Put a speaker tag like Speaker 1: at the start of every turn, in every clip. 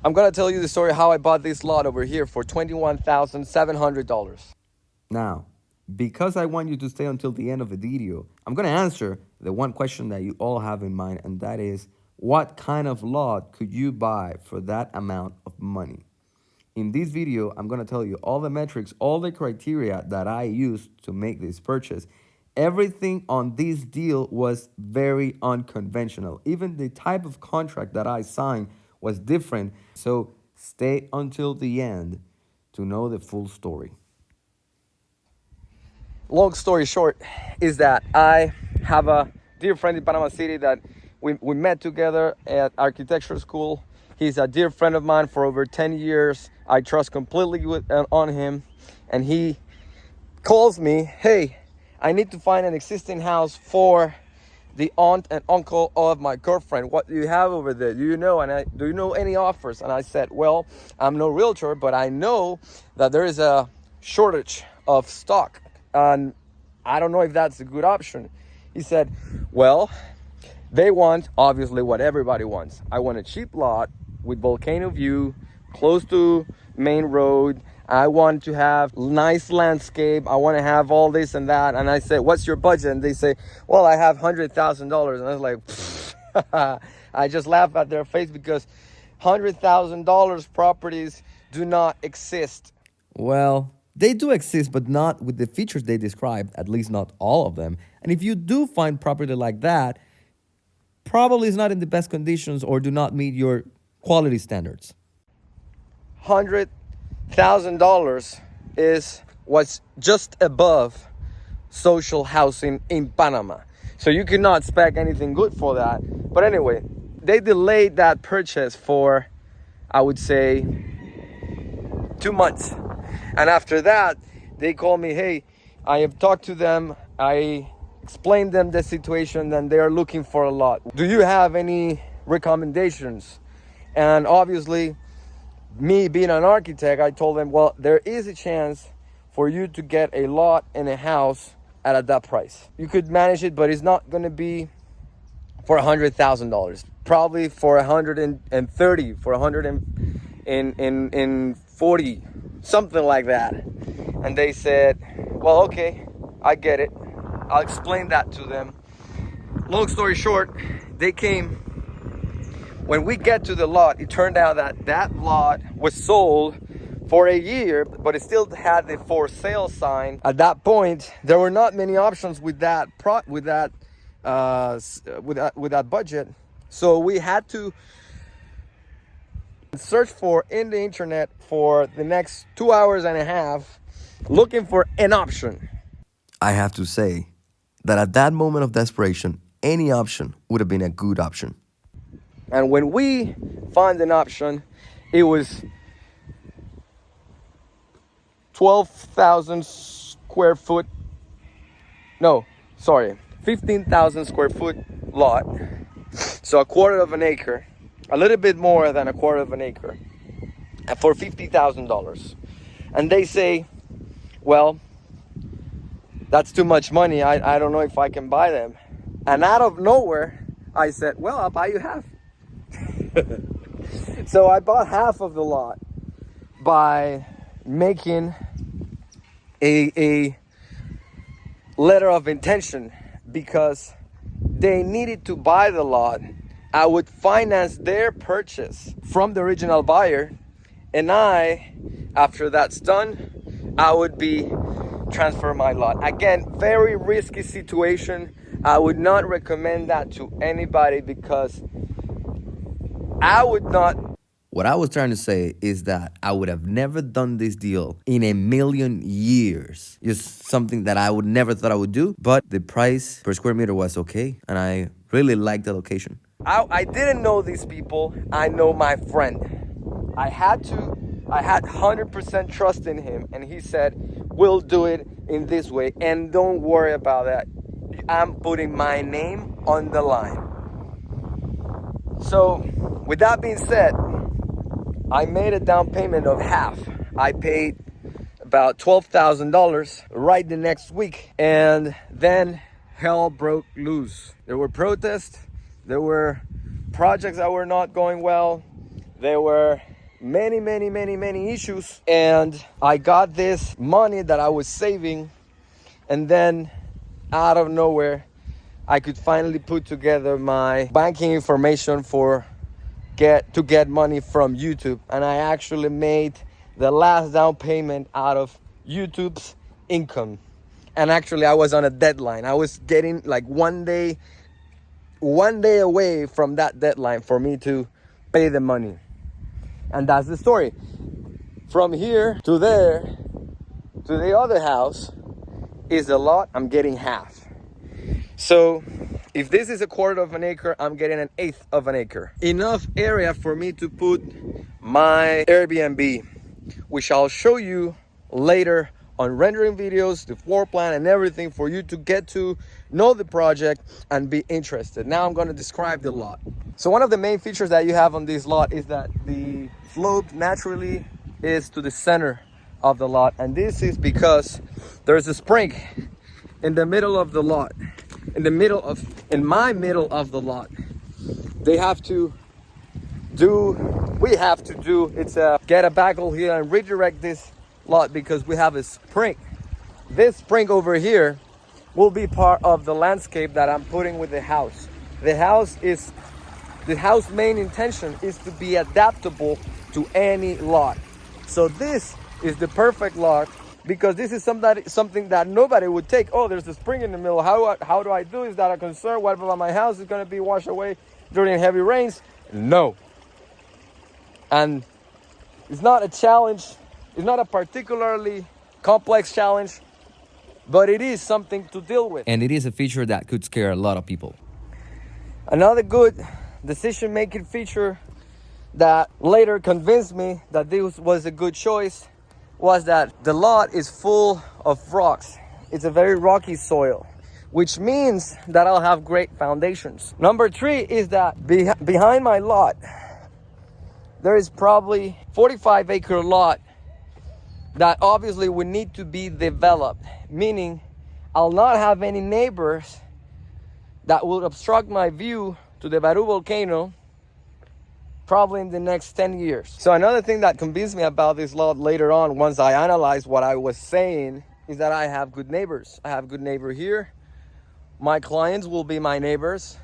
Speaker 1: I'm gonna tell you the story how I bought this lot over here for $21,700.
Speaker 2: Now, because I want you to stay until the end of the video, I'm going to answer the one question that you all have in mind, and that is, what kind of lot could you buy for that amount of money? In this video, I'm going to tell you all the metrics, all the criteria that I used to make this purchase. Everything on this deal was very unconventional. Even the type of contract that I signed was different. So stay until the end to know the full story.
Speaker 1: Long story short is that I have a dear friend in Panama City that we met together at architecture school. He's a dear friend of mine for over 10 years. I trust completely on him. And he calls me, hey, I need to find an existing house for the aunt and uncle of my girlfriend. What do you have over there? Do you know? Do you know any offers? And I said, well, I'm no realtor, but I know that there is a shortage of stock. And I don't know if that's a good option. He said, well, they want obviously what everybody wants. I want a cheap lot with volcano view, close to main road. I want to have nice landscape. I want to have all this and that. And I said, what's your budget? And they say, well, I have $100,000. And I was like, I just laugh at their face because $100,000 properties do not exist.
Speaker 2: Well, they do exist, but not with the features they described, at least not all of them. And if you do find property like that, probably is not in the best conditions or do not meet your quality standards.
Speaker 1: $100,000 is what's just above social housing in Panama. So you cannot expect anything good for that. But anyway, they delayed that purchase for, I would say, 2 months. And after that, they called me, hey, I have talked to them. I explained them the situation and they are looking for a lot. Do you have any recommendations? And obviously, me being an architect, I told them, well, there is a chance for you to get a lot and a house at that price. You could manage it, but it's not going to be for $100,000. Probably for 130, for 140, something like that. And they said, well, okay, I get it. I'll explain that to them. Long story short, they came. When we get to the lot, it turned out that lot was sold for a year, but it still had the for sale sign. At that point, there were not many options with that budget. So we had to search for in the internet for the next 2 hours and a half, looking for an option.
Speaker 2: I have to say that at that moment of desperation, any option would have been a good option.
Speaker 1: And when we found an option, it was 15,000 square foot lot. So a quarter of an acre, a little bit more than a quarter of an acre, for $50,000. And they say, well, that's too much money. I don't know if I can buy them. And out of nowhere, I said, well, I'll buy you half. So I bought half of the lot by making a letter of intention, because they needed to buy the lot. I would finance their purchase from the original buyer, and after that's done, I would be transfer my lot. Again, very risky situation. I would not recommend that to anybody because I would not.
Speaker 2: What I was trying to say is that I would have never done this deal in a million years. Just something that I would never thought I would do. But the price per square meter was okay. And I really liked the location.
Speaker 1: I didn't know these people. I know my friend. I had 100% trust in him. And he said, we'll do it in this way. And don't worry about that. I'm putting my name on the line. So with that being said, I made a down payment of half. I paid about $12,000 right the next week. And then hell broke loose. There were protests. There were projects that were not going well. There were many issues, and I got this money that I was saving, and then out of nowhere I could finally put together my banking information to get money from YouTube, and I actually made the last down payment out of YouTube's income. And actually I was on a deadline. I was getting like one day away from that deadline for me to pay the money. And that's the story. From here to there to the other house is a lot. I'm getting half. So if this is 1/4 of an acre, I'm getting 1/8 of an acre. Enough area for me to put my Airbnb, which I'll show you later on rendering videos, the floor plan and everything, for you to get to know the project and be interested. Now I'm going to describe the lot. So one of the main features that you have on this lot is that the slope naturally is to the center of the lot, and this is because there's a spring in the middle of the lot, in my middle of the lot. We have to do get a backhoe here and redirect this lot, because we have a spring. This spring over here will be part of the landscape that I'm putting with the house. The house main intention is to be adaptable to any lot. So this is the perfect lot, because this is something that nobody would take. Oh, there's a spring in the middle. How do I do? Is that a concern? What about my house? Is going to be washed away during heavy rains? No. And it's not a challenge. It's not a particularly complex challenge, but it is something to deal with.
Speaker 2: And it is a feature that could scare a lot of people.
Speaker 1: Another good decision-making feature that later convinced me that this was a good choice was that the lot is full of rocks. It's a very rocky soil, which means that I'll have great foundations. Number 3 is that behind my lot, there is probably 45-acre lot that obviously would need to be developed, meaning I'll not have any neighbors that will obstruct my view to the Baru volcano probably in the next 10 years. So another thing that convinced me about this lot later on, once I analyzed what I was saying, is that I have good neighbors. I have a good neighbor here. My clients will be my neighbors,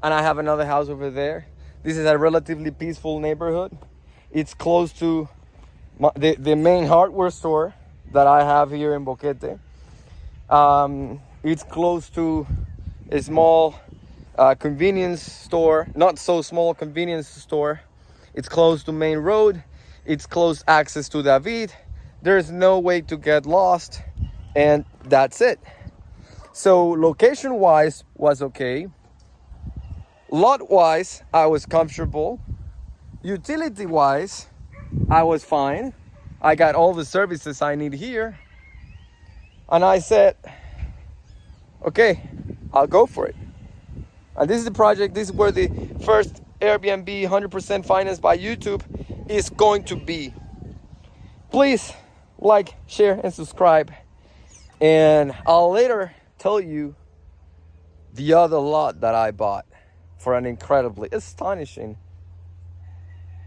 Speaker 1: and I have another house over there. This is a relatively peaceful neighborhood. It's close to the main hardware store that I have here in Boquete. It's close to a small convenience store, not so small convenience store. It's close to main road. It's close access to David. There's no way to get lost, and that's it. So location wise was okay. Lot wise, I was comfortable. Utility wise, I was fine. I got all the services I need here. And I said, okay, I'll go for it. And this is the project. This is where the first Airbnb 100% financed by YouTube is going to be. Please like, share, and subscribe. And I'll later tell you the other lot that I bought for an incredibly astonishing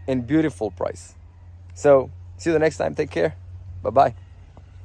Speaker 1: and beautiful price. So see you the next time. Take care. Bye-bye.